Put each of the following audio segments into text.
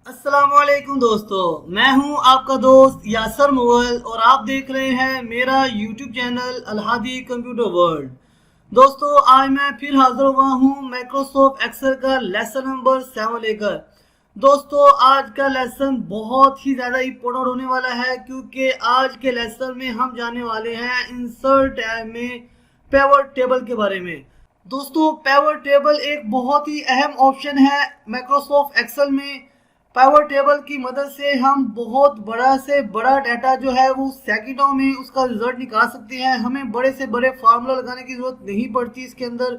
अस्सलामुअलैकुम दोस्तों, मैं हूं आपका दोस्त यासर मुगल और आप देख रहे हैं मेरा YouTube channel Alhadi computer world. दोस्तों, आज मैं फिर हाजिर हुआ हूं माइक्रोसॉफ्ट एक्सेल का लेसन नंबर 7 लेकर। दोस्तों, आज का लेसन बहुत ही ज़्यादा इंपॉर्टेंट होने वाला है क्योंकि आज के लेसन में हम जाने वाले हैं इंसर्ट टैब में पिवट टेबल के बारे में। दोस्तों, पिवट टेबल एक बहुत ही अहम ऑप्शन है माइक्रोसॉफ्ट एक्सेल में। पिवट टेबल की मदद से हम बहुत बड़ा से बड़ा डाटा जो है वो सेकंडों में उसका रिजल्ट निकाल सकते हैं। हमें बड़े से बड़े फार्मूला लगाने की जरूरत नहीं पड़ती इसके अंदर।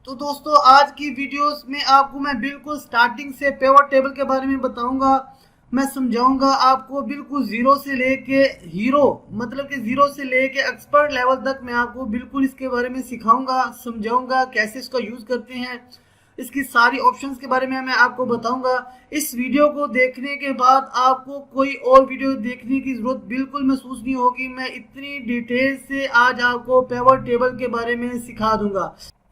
तो दोस्तों, आज की वीडियोस में आपको मैं बिल्कुल स्टार्टिंग से पिवट टेबल के बारे में बताऊंगा। मैं समझाऊंगा आपको बिल्कुल जीरो से लेके हीरो, मतलब कि जीरो से लेके एक्सपर्ट लेवल तक मैं आपको बिल्कुल इसके बारे में सिखाऊंगा, समझाऊंगा कैसे इसका यूज करते हैं। इसकी सारी ऑप्शंस के बारे में मैं आपको बताऊंगा। इस वीडियो को देखने के बाद आपको कोई और वीडियो देखने की जरूरत बिल्कुल महसूस नहीं होगी। मैं इतनी डिटेल से आज आपको पिवट टेबल के बारे में सिखा दूंगा।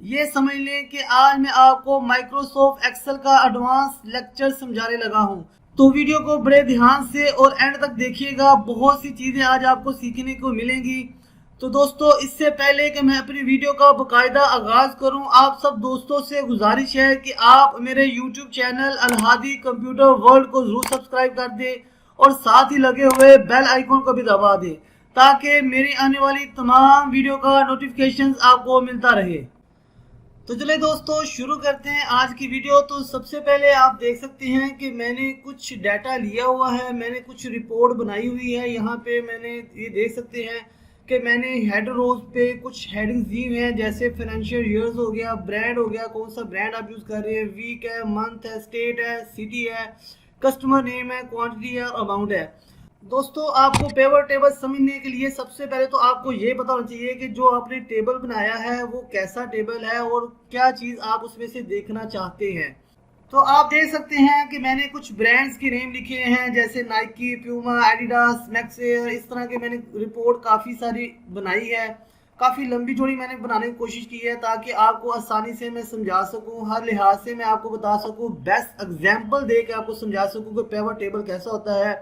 ये समझ लें कि आज मैं आपको माइक्रोसॉफ्ट एक्सेल का एडवांस लेक्चर समझाने लगा हूँ। तो वीडियो को बड़े ध्यान से और एंड तक देखिएगा, बहुत सी चीज़ें आज आपको सीखने को मिलेंगी। तो दोस्तों, इससे पहले कि मैं अपनी वीडियो का बाकायदा आगाज करूं, आप सब दोस्तों से गुजारिश है कि आप मेरे YouTube channel Alhadi computer world को जरूर सब्सक्राइब कर दें और साथ ही लगे हुए बेल आइकॉन को भी दबा दें ताकि मेरी आने वाली तमाम वीडियो का नोटिफिकेशन आपको मिलता रहे। तो चले दोस्तों, शुरू करते हैं आज की वीडियो। तो सबसे पहले आप देख सकते हैं कि मैंने कुछ डाटा लिया हुआ है, मैंने कुछ रिपोर्ट बनाई हुई है। यहाँ पे मैंने ये देख सकते हैं कि मैंने हेड रोज पे कुछ हेडिंग्स दी हुई हैं, जैसे फाइनेंशियल ईयर्स हो गया, ब्रांड हो गया, कौन सा ब्रांड आप यूज़ कर रहे हैं, वीक है, मंथ है, स्टेट है, सिटी है, कस्टमर नेम है, क्वांटिटी है, अमाउंट है। दोस्तों, आपको पिवट टेबल समझने के लिए सबसे पहले तो आपको ये पता होना चाहिए कि जो आपने टेबल बनाया है वो कैसा टेबल है और क्या चीज़ आप उसमें से देखना चाहते हैं। तो आप देख सकते हैं कि मैंने कुछ ब्रांड्स के नेम लिखे हैं, जैसे नाइकी, प्यूमा, एडिडास, मैक्सवेयर। इस तरह के मैंने रिपोर्ट काफ़ी सारी बनाई है। काफ़ी लंबी चौड़ी मैंने बनाने की कोशिश की है ताकि आपको आसानी से मैं समझा सकूं, हर लिहाज से मैं आपको बता सकूं, बेस्ट एग्जांपल दे के आपको समझा सकूं कि पिवट टेबल कैसा होता है।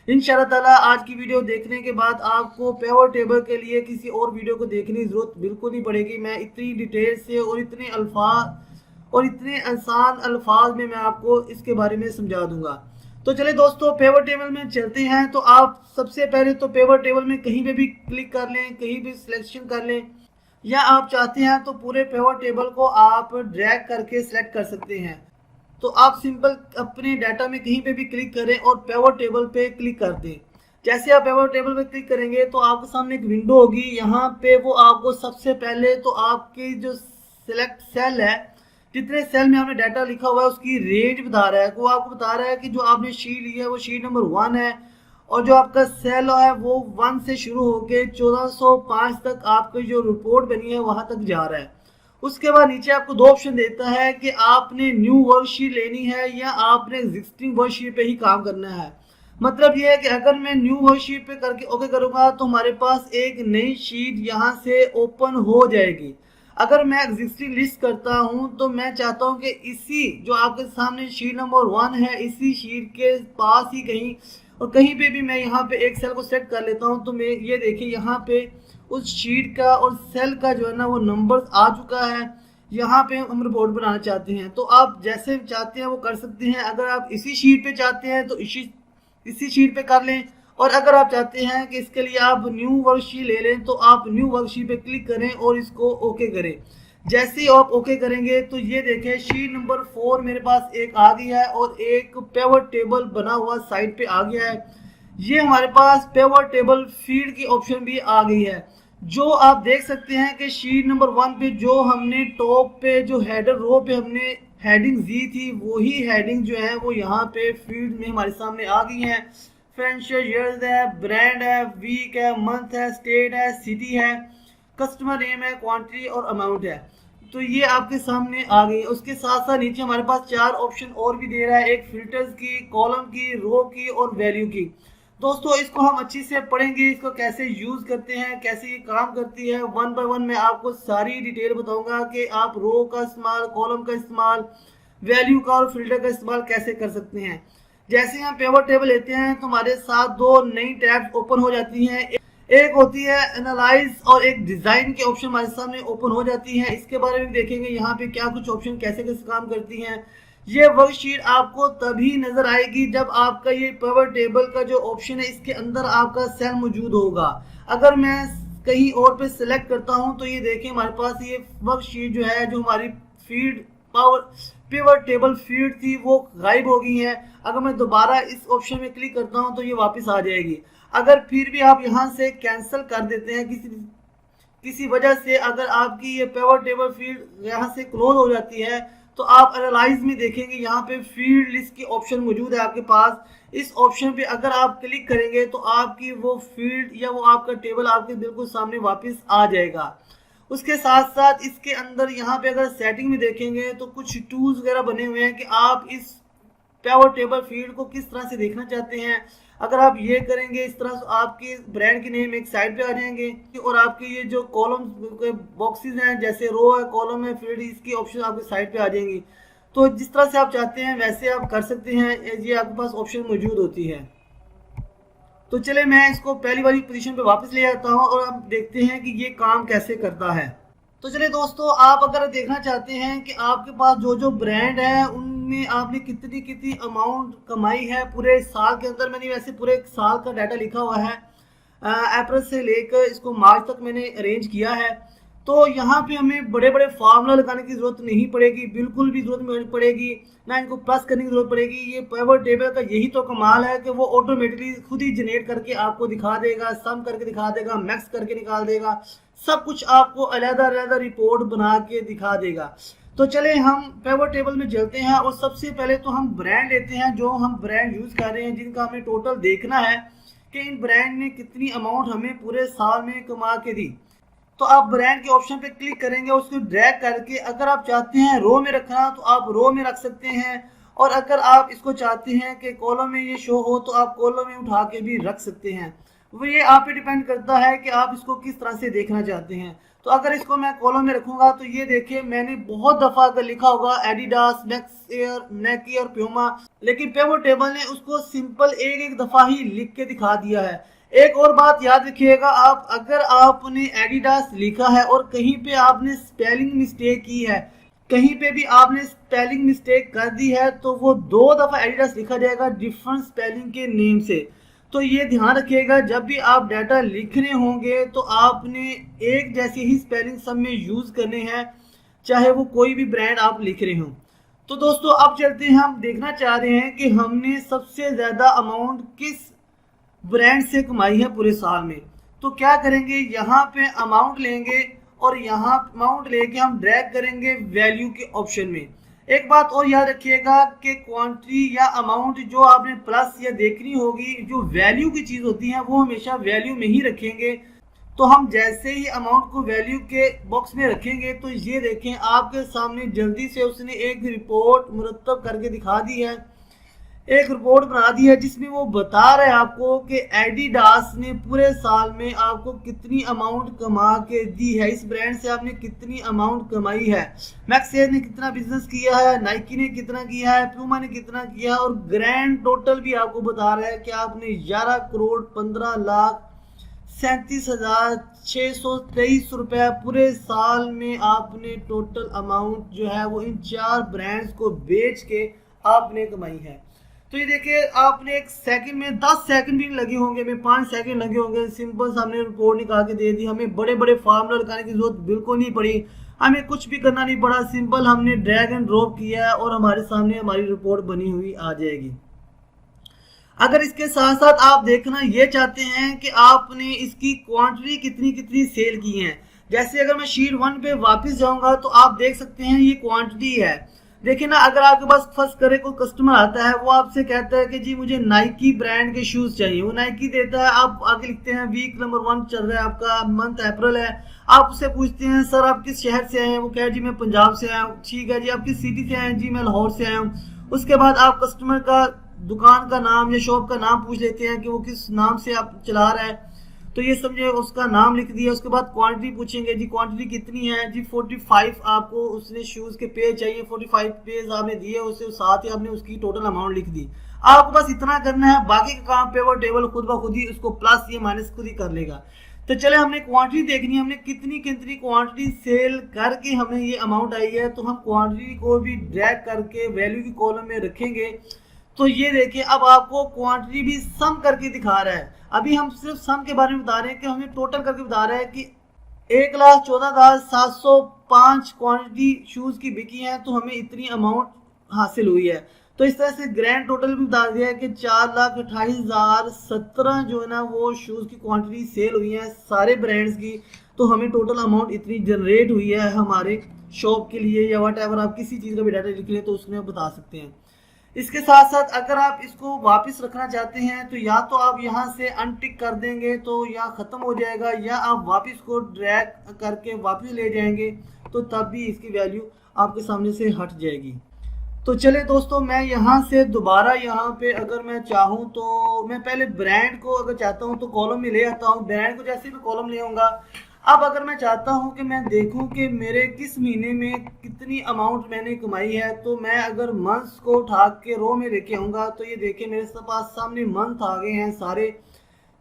इंशाल्लाह ताला आज की वीडियो देखने के बाद आपको पिवट टेबल के लिए किसी और वीडियो को देखने की जरूरत बिल्कुल नहीं पड़ेगी। मैं इतनी डिटेल से और इतने अल्फाज और इतने आसान अल्फाज में मैं आपको इसके बारे में समझा दूंगा। तो चले दोस्तों, पिवट टेबल में चलते हैं। तो आप सबसे पहले तो पिवट टेबल में कहीं पे भी क्लिक कर लें, कहीं भी सिलेक्शन कर लें, या आप चाहते हैं तो पूरे पिवट टेबल को आप ड्रैग करके सिलेक्ट कर सकते हैं। तो आप सिंपल अपने डाटा में कहीं पे भी क्लिक करें और पिवट टेबल पे क्लिक कर दें। जैसे आप पिवट टेबल पे क्लिक करेंगे तो आपके सामने एक विंडो होगी। यहाँ पे वो आपको सबसे पहले तो आपकी जो सिलेक्ट सेल है, जितने सेल में आपने डाटा लिखा हुआ है उसकी रेंज बता रहा है। वो आपको बता रहा है कि जो आपने शीट ली है वो शीट नंबर 1 है और जो आपका सेल है वो 1 से शुरू होकर 1405 तक आपकी जो रिपोर्ट बनी है वहां तक जा रहा है। उसके बाद नीचे आपको दो ऑप्शन देता है कि आपने न्यू वर्कशीट लेनी है या आपने एग्जिस्टिंग वर्कशीट पे ही काम करना है। मतलब ये है कि अगर मैं न्यू वर्कशीट पे करके ओके करूंगा तो हमारे पास एक नई शीट यहाँ से ओपन हो जाएगी। अगर मैं एग्जिस्टिंग लिस्ट करता हूं तो मैं चाहता हूं कि इसी जो आपके सामने शीट नंबर 1 है इसी शीट के पास ही कहीं और कहीं पे भी मैं यहाँ पे एक सेल को सेट कर लेता हूँ। तो मैं ये देखिए यहाँ पे उस शीट का और सेल का जो है ना वो नंबर आ चुका है। यहाँ पे हम रिपोर्ट बनाना चाहते हैं तो आप जैसे चाहते हैं वो कर सकते हैं। अगर आप इसी शीट पे चाहते हैं तो इसी शीट पे कर लें, और अगर आप चाहते हैं कि इसके लिए आप न्यू वर्कशीट ले लें तो आप न्यू वर्कशीट पे क्लिक करें और इसको ओके करें। जैसे ही आप ओके करेंगे तो ये देखें शीट नंबर 4 मेरे पास एक आ गया है और एक पिवट टेबल बना हुआ साइड पे आ गया है। ये हमारे पास पिवट टेबल फील्ड की ऑप्शन भी आ गई है। जो आप देख सकते हैं कि शीट नंबर 1 पे जो हमने टॉप पे जो हेडर रो पे हमने हेडिंग दी थी वही हेडिंग जो है वो यहाँ पे फील्ड में हमारे सामने आ गई है। फाइनेंशियल ईयर्स है, ब्रांड है, वीक है, मंथ है, स्टेट है, सिटी है, कस्टमर नेम है, क्वांटिटी और अमाउंट है। तो ये आपके सामने आ गई। उसके साथ साथ नीचे हमारे पास 4 ऑप्शन और भी दे रहा है, एक फिल्टर्स की, कॉलम की, रो की और वैल्यू की। दोस्तों, इसको हम अच्छी से पढ़ेंगे, इसको कैसे यूज करते हैं, कैसे ये काम करती है। 1 बाय 1 मैं आपको सारी डिटेल बताऊंगा कि आप रो का इस्तेमाल, कॉलम का इस्तेमाल, वैल्यू का और फिल्टर का इस्तेमाल कैसे कर सकते हैं। जैसे हम पिवट टेबल लेते हैं तो हमारे साथ दो नई टैब्स ओपन हो जाती हैं। एक होती है एनालाइज और एक डिजाइन के ऑप्शन हमारे सामने ओपन हो जाती है। इसके बारे में देखेंगे यहाँ पे क्या कुछ ऑप्शन कैसे कैसे काम करती हैं। ये वर्कशीट आपको तभी नजर आएगी जब आपका ये पिवट टेबल का जो ऑप्शन है इसके अंदर आपका सेल मौजूद होगा। अगर मैं कहीं और पे सिलेक्ट करता हूं तो ये देखें हमारे पास ये वर्कशीट जो है, जो हमारी फीड पिवट टेबल फीड थी वो गायब हो गई है। अगर मैं दोबारा इस ऑप्शन में क्लिक करता हूं तो ये वापस आ जाएगी। अगर फिर भी आप यहां से कैंसिल कर देते हैं किसी वजह से, अगर आपकी ये पिवट टेबल फीड यहां से क्लोज हो जाती है तो आप एनालाइज में देखेंगे यहाँ पे फील्ड लिस्ट की ऑप्शन मौजूद है आपके पास। इस ऑप्शन पे अगर आप क्लिक करेंगे तो आपकी वो फील्ड या वो आपका टेबल आपके बिल्कुल सामने वापस आ जाएगा। उसके साथ साथ इसके अंदर यहाँ पे अगर सेटिंग में देखेंगे तो कुछ टूल्स वगैरह बने हुए हैं कि आप इस पिवट टेबल फील्ड को किस तरह से देखना चाहते हैं। अगर आप ये करेंगे इस तरह से आपके ब्रांड के नेम एक साइड पे आ जाएंगे और आपके ये जो कॉलम बॉक्सेस हैं, जैसे रो है, कॉलम है, फील्ड, इसकी ऑप्शन आपके साइड पे आ जाएंगी। तो जिस तरह से आप चाहते हैं वैसे आप कर सकते हैं, ये आपके पास ऑप्शन मौजूद होती है। तो चले मैं इसको पहली वाली पोजीशन पे वापस ले आता हूँ और आप देखते हैं कि ये काम कैसे करता है। तो चलिए दोस्तों, आप अगर देखना चाहते हैं कि आपके पास जो जो ब्रांड है उनमें आपने कितनी कितनी अमाउंट कमाई है पूरे साल के अंदर, मैंने वैसे पूरे साल का डाटा लिखा हुआ है, अप्रैल से लेकर इसको मार्च तक मैंने अरेंज किया है। तो यहाँ पे हमें बड़े बड़े फार्मूला लगाने की जरूरत नहीं पड़ेगी, बिल्कुल भी जरूरत नहीं पड़ेगी, ना इनको प्लस करने की जरूरत पड़ेगी। ये पिवट टेबल का यही तो कमाल है कि वो ऑटोमेटिकली खुद ही जनरेट करके आपको दिखा देगा, सम करके दिखा देगा, मैक्स करके निकाल देगा, सब कुछ आपको अलग अलग रिपोर्ट बना के दिखा देगा। तो चले हम पिवट टेबल में चलते हैं और सबसे पहले तो हम ब्रांड लेते हैं, जो हम ब्रांड यूज कर रहे हैं, जिनका हमें टोटल देखना है कि इन ब्रांड ने कितनी अमाउंट हमें पूरे साल में कमा के दी। तो आप ब्रांड के ऑप्शन पे क्लिक करेंगे, उसको ड्रैग करके अगर आप चाहते हैं रो में रखना तो आप रो में रख सकते हैं, और अगर आप इसको चाहते हैं कि कॉलम में ये शो हो तो आप कॉलम में उठा के भी रख सकते हैं। वो ये आप पे डिपेंड करता है कि आप इसको किस तरह से देखना चाहते हैं। तो अगर इसको मैं कॉलम में रखूंगा तो ये देखिए मैंने बहुत दफा अगर लिखा होगा एडिडास, नेक्स्ट एयर, नाइकी और प्यूमा, लेकिन पिवट टेबल ने उसको सिंपल एक एक दफा ही लिख के दिखा दिया है। एक और बात याद रखिएगा, आप अगर आपने एडिडास लिखा है और कहीं पे आपने स्पेलिंग मिस्टेक की है, कहीं पे भी आपने स्पेलिंग मिस्टेक कर दी है, तो वो दो दफा एडिडास लिखा जाएगा डिफरेंट स्पेलिंग के नेम से। तो ये ध्यान रखिएगा, जब भी आप डाटा लिख रहे होंगे तो आपने एक जैसे ही स्पेलिंग सब में यूज करने हैं, चाहे वो कोई भी ब्रांड आप लिख रहे हो। तो दोस्तों अब चलते हैं, हम देखना चाह रहे हैं कि हमने सबसे ज्यादा अमाउंट किस ब्रांड से कमाई है पूरे साल में। तो क्या करेंगे, यहाँ पे अमाउंट लेंगे और यहाँ अमाउंट लेके हम ड्रैग करेंगे वैल्यू के ऑप्शन में। एक बात और याद रखिएगा कि क्वांटिटी या अमाउंट जो आपने प्लस या देखनी होगी, जो वैल्यू की चीज होती है वो हमेशा वैल्यू में ही रखेंगे। तो हम जैसे ही अमाउंट को वैल्यू के बॉक्स में रखेंगे तो ये देखें आपके सामने जल्दी से उसने एक रिपोर्ट मुरतब करके दिखा दी है, एक रिपोर्ट बना दी है जिसमें वो बता रहे हैं आपको कि एडिडास ने पूरे साल में आपको कितनी अमाउंट कमा के दी है, इस ब्रांड से आपने कितनी अमाउंट कमाई है, मैक्स एयर ने कितना बिजनेस किया है, नाइकी ने कितना किया है, प्यूमा ने कितना किया है, और ग्रैंड टोटल भी आपको बता रहा है कि आपने 11 करोड़ 15,37,623 रुपए पूरे साल में आपने टोटल अमाउंट जो है वो इन 4 ब्रांड्स को बेच के आपने कमाई है। तो ये देखिए आपने एक सेकंड में 10 सेकंड भी लगे होंगे, में 5 सेकंड लगे होंगे, सिंपल सामने रिपोर्ट निकाल के दे दी। हमें बड़े बड़े फार्मूला लगाने की जरूरत बिल्कुल नहीं पड़ी, हमें कुछ भी करना नहीं पड़ा, सिंपल हमने ड्रैग एंड ड्रॉप किया है और हमारे सामने हमारी रिपोर्ट बनी हुई आ जाएगी। अगर इसके साथ साथ आप देखना ये चाहते हैं कि आपने इसकी क्वांटिटी कितनी कितनी सेल की है, जैसे अगर मैं शीट 1 पे वापस जाऊंगा तो आप देख सकते हैं ये क्वांटिटी है। देखिए ना, अगर आपके पास फर्स्ट करे कोई कस्टमर आता है, वो आपसे कहता है कि जी मुझे नाइकी ब्रांड के शूज चाहिए, वो नाइकी देता है, आप आगे लिखते हैं वीक नंबर 1 चल रहा है, आपका मंथ अप्रैल है, आप उससे पूछते हैं सर आप किस शहर से आए हैं, वो कहे जी मैं पंजाब से आया हूँ, ठीक है जी आप किस सिटी से आए हैं, जी मैं लाहौर से आया हूँ। उसके बाद आप कस्टमर का दुकान का नाम या शॉप का नाम पूछ लेते हैं कि वो किस नाम से आप चला रहा है, तो ये समझे उसका नाम लिख दिया। उसके बाद क्वांटिटी पूछेंगे, जी क्वांटिटी कितनी है, जी 45 आपको उसने शूज़ के पेज चाहिए, 45 पेज आपने दिए, उससे साथ ही आपने उसकी टोटल अमाउंट लिख दी। आपको बस इतना करना है, बाकी का काम पे वो टेबल खुद ब खुद ही उसको प्लस या माइनस खुद ही कर लेगा। तो चले हमने क्वांटिटी देखनी है, हमने कितनी कितनी क्वांटिटी सेल करके हमें ये अमाउंट आई है। तो हम क्वांटिटी को भी ड्रैग करके वैल्यू की कॉलम में रखेंगे। तो ये देखिए अब आपको क्वांटिटी भी सम करके दिखा रहा है। अभी हम सिर्फ सम के बारे में बता रहे हैं कि हमें टोटल करके बता रहा है कि 1,14,705 क्वांटिटी शूज की बिकी है, तो हमें इतनी अमाउंट हासिल हुई है। तो इस तरह से ग्रैंड टोटल भी बता दिया है कि 4,28,017 जो है ना वो शूज की क्वांटिटी सेल हुई है सारे ब्रांड्स की। तो हमें टोटल अमाउंट इतनी जनरेट हुई है हमारे शॉप के लिए, या वट एवर आप किसी चीज़ का भी डाटा लिख लें तो उसमें आप बता सकते हैं। इसके साथ साथ अगर आप इसको वापस रखना चाहते हैं तो या तो आप यहाँ से अनटिक कर देंगे तो या ख़त्म हो जाएगा, या आप वापस को ड्रैग करके वापस ले जाएंगे तो तब भी इसकी वैल्यू आपके सामने से हट जाएगी। तो चले दोस्तों, मैं यहाँ से दोबारा यहाँ पे अगर मैं चाहूँ तो मैं पहले ब्रांड को अगर चाहता हूँ तो कॉलम में ले आता हूँ। ब्रांड को जैसे भी कॉलम ले आऊँगा। अब अगर मैं चाहता हूँ कि मैं देखूँ कि मेरे किस महीने में कितनी अमाउंट मैंने कमाई है, तो मैं अगर मंथ्स को उठा के रो में लेके आऊँगा तो ये देखिए मेरे पास सामने मंथ आ गए हैं सारे,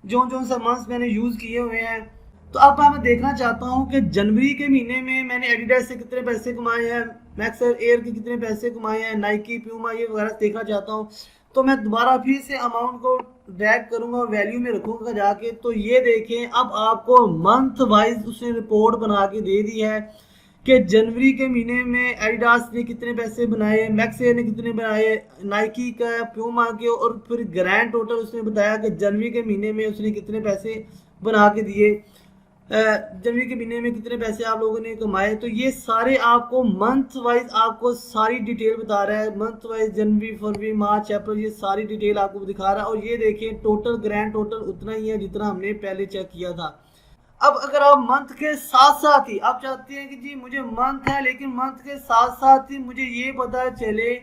जो सा मंथ्स मैंने यूज़ किए हुए हैं। तो अब मैं देखना चाहता हूँ कि जनवरी के महीने में मैंने एडिडास से कितने पैसे कमाए हैं, मैक्स एयर के कितने पैसे कमाए हैं, नाइकी, प्यूमा ये वगैरह देखना चाहता हूँ। तो मैं दोबारा फिर से अमाउंट को ड्रैग करूंगा और वैल्यू में रखूंगा जाके। तो ये देखें अब आपको मंथ वाइज उसने रिपोर्ट बना के दे दी है कि जनवरी के महीने में एडिडास ने कितने पैसे बनाए, मैक्स एयर ने कितने बनाए, नाइकी का, प्यूमा के, और फिर ग्रैंड टोटल उसने बताया कि जनवरी के महीने में उसने कितने पैसे बना के दिए, जनवरी के महीने में कितने पैसे आप लोगों ने कमाए। तो ये सारे आपको मंथ वाइज आपको सारी डिटेल बता रहा है। मंथ वाइज जनवरी, फरवरी, मार्च, अप्रैल, ये सारी डिटेल आपको दिखा रहा है। और ये देखिए टोटल ग्रैंड टोटल उतना ही है जितना हमने पहले चेक किया था। अब अगर आप मंथ के साथ साथ ही आप चाहते हैं कि जी मुझे मंथ है लेकिन मंथ के साथ साथ ही मुझे ये पता चले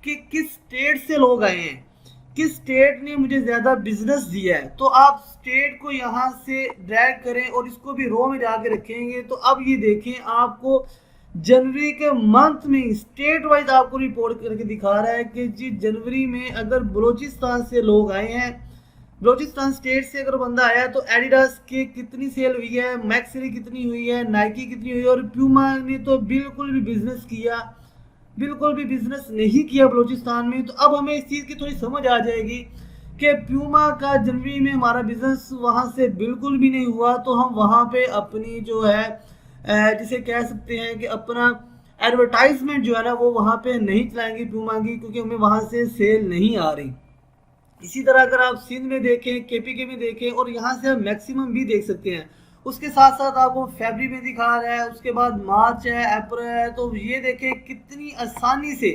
कि किस स्टेट से लोग आए हैं, किस स्टेट ने मुझे ज़्यादा बिजनेस दिया है, तो आप स्टेट को यहाँ से ड्रैग करें और इसको भी रो में जाके रखेंगे। तो अब ये देखें आपको जनवरी के मंथ में स्टेट वाइज आपको रिपोर्ट करके दिखा रहा है कि जी जनवरी में अगर बलूचिस्तान से लोग आए हैं, बलूचिस्तान स्टेट से अगर बंदा आया तो एडिडास की कितनी सेल हुई है, मैक्स की कितनी हुई है, नाइकी कितनी हुई है, और प्यूमा ने तो बिल्कुल भी बिजनेस नहीं किया बलूचिस्तान में। तो अब हमें इस चीज़ की थोड़ी समझ आ जाएगी कि प्यूमा का जनवरी में हमारा बिजनेस वहाँ से बिल्कुल भी नहीं हुआ, तो हम वहाँ पे अपनी जो है जिसे कह सकते हैं कि अपना एडवर्टाइजमेंट जो है ना वो वहाँ पे नहीं चलाएंगे प्यूमा की, क्योंकि हमें वहाँ से सेल नहीं आ रही। इसी तरह अगर आप सिंध में देखें, केपीके में देखें, और यहाँ से हम मैक्सिमम भी देख सकते हैं। उसके साथ साथ आपको फरवरी में दिखा रहा है, उसके बाद मार्च है, अप्रैल है। तो ये देखें कितनी आसानी से,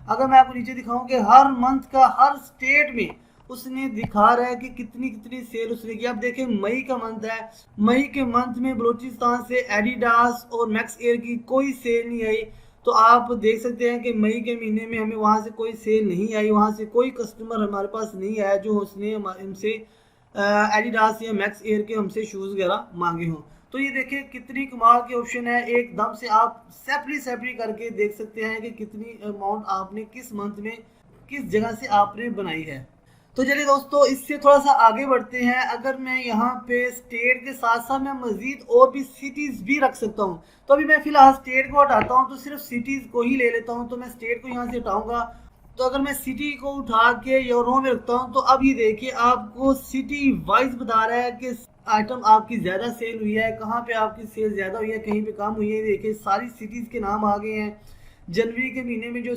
अगर मैं आपको नीचे दिखाऊं कि हर मंथ का हर स्टेट में उसने दिखा रहा है कि कितनी कितनी सेल उसने की। अब देखें मई का मंथ है, मई के मंथ में बलूचिस्तान से एडिडास और मैक्स एयर की कोई सेल नहीं आई। तो आप देख सकते हैं कि मई के महीने में हमें वहाँ से कोई सेल नहीं आई, वहाँ से कोई कस्टमर हमारे पास नहीं आया जो उसने हमसे एडिडास या मैक्स एयर के हमसे शूज़ वगैरह मांगे हों। तो ये देखिए कितनी कमाल के ऑप्शन है, एकदम से आप सेपरेट करके देख सकते हैं कि कितनी अमाउंट आपने किस मंथ में किस जगह से आपने बनाई है। तो चलिए दोस्तों, इससे थोड़ा सा आगे बढ़ते हैं। अगर मैं यहाँ पे स्टेट के साथ साथ मैं मजीद और भी सिटीज़ भी रख सकता हूँ। तो अभी मैं फिलहाल स्टेट को हटाता हूँ, तो सिर्फ सिटीज़ को ही ले लेता हूँ। तो मैं स्टेट को यहाँ से हटाऊँगा। तो अगर मैं सिटी को उठा के यूरो में रखता हूँ, तो अब ये देखिए आपको सिटी वाइज बता रहा है कि आइटम आपकी ज़्यादा सेल हुई है, कहाँ पे आपकी सेल ज़्यादा हुई है, कहीं पे कम हुई है। देखिए सारी सिटीज़ के नाम आ गए हैं। जनवरी के महीने में जो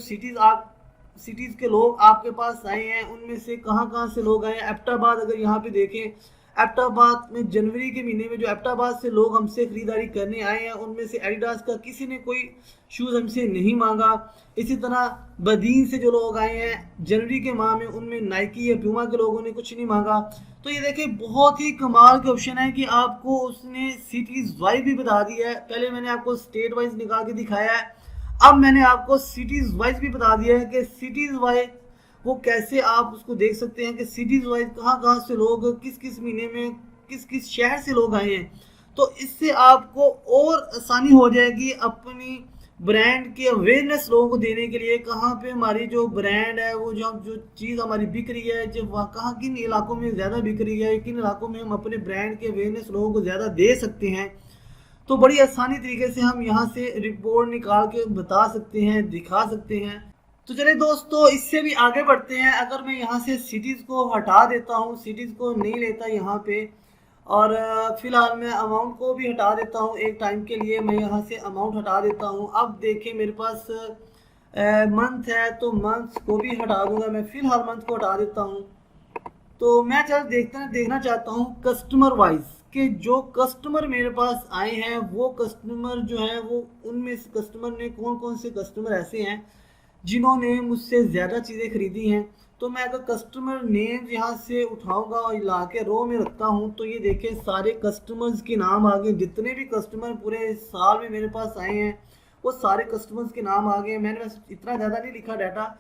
सिटीज़ के लोग आपके पास आए हैं उनमें से कहाँ से लोग आए हैं। एबटाबाद अगर यहाँ पे देखें, एबटाबाद में जनवरी के महीने में जो एबटाबाद से लोग हमसे ख़रीदारी करने आए हैं उनमें से एडिडास का किसी ने कोई शूज़ हमसे नहीं मांगा। इसी तरह बदीन से जो लोग आए हैं जनवरी के माह में उनमें नाइकी या प्यूमा के लोगों ने कुछ नहीं मांगा। तो ये देखिए बहुत ही कमाल के ऑप्शन है कि आपको उसने सिटीज़ वाइज भी बता दिया है। पहले मैंने आपको स्टेट वाइज निकाल के दिखाया है, अब मैंने आपको सिटीज़ वाइज भी बता दिया है कि सिटीज़ वाइज वो कैसे आप उसको देख सकते हैं कि सिटीज़ वाइज कहाँ से लोग किस किस महीने में किस शहर से लोग आए हैं। तो इससे आपको और आसानी हो जाएगी अपनी ब्रांड की अवेयरनेस लोगों को देने के लिए, कहाँ पे हमारी जो ब्रांड है वो जो चीज़ हमारी बिक रही है, जब वहाँ कहाँ किन इलाकों में ज़्यादा बिक रही है, किन इलाकों में हम अपने ब्रांड के अवेयरनेस लोगों को ज़्यादा दे सकते हैं, तो बड़ी आसानी तरीके से हम यहाँ से रिपोर्ट निकाल के बता सकते हैं, दिखा सकते हैं। तो चलिए दोस्तों, इससे भी आगे बढ़ते हैं। अगर मैं यहाँ से सिटीज़ को हटा देता हूँ, सिटीज़ को नहीं लेता यहाँ पे, और फिलहाल मैं अमाउंट को भी हटा देता हूँ, एक टाइम के लिए मैं यहाँ से अमाउंट हटा देता हूँ। अब देखिए मेरे पास मंथ है, तो मंथ को भी हटा दूंगा मैं, फिलहाल मंथ को हटा देता हूँ। तो मैं देखना चाहता हूँ कस्टमर वाइज कि जो कस्टमर मेरे पास आए हैं वो कस्टमर जो है वो उनमें से कस्टमर ने कौन कौन से कस्टमर ऐसे हैं जिन्होंने मुझसे ज़्यादा चीज़ें खरीदी हैं। तो मैं अगर कस्टमर नेम यहाँ से उठाऊंगा और ला के रो में रखता हूँ, तो ये देखें सारे कस्टमर्स के नाम आ गए। जितने भी कस्टमर पूरे साल में मेरे पास आए हैं वो सारे कस्टमर्स के नाम आ गए। मैंने वैसे इतना ज़्यादा नहीं लिखा डाटा,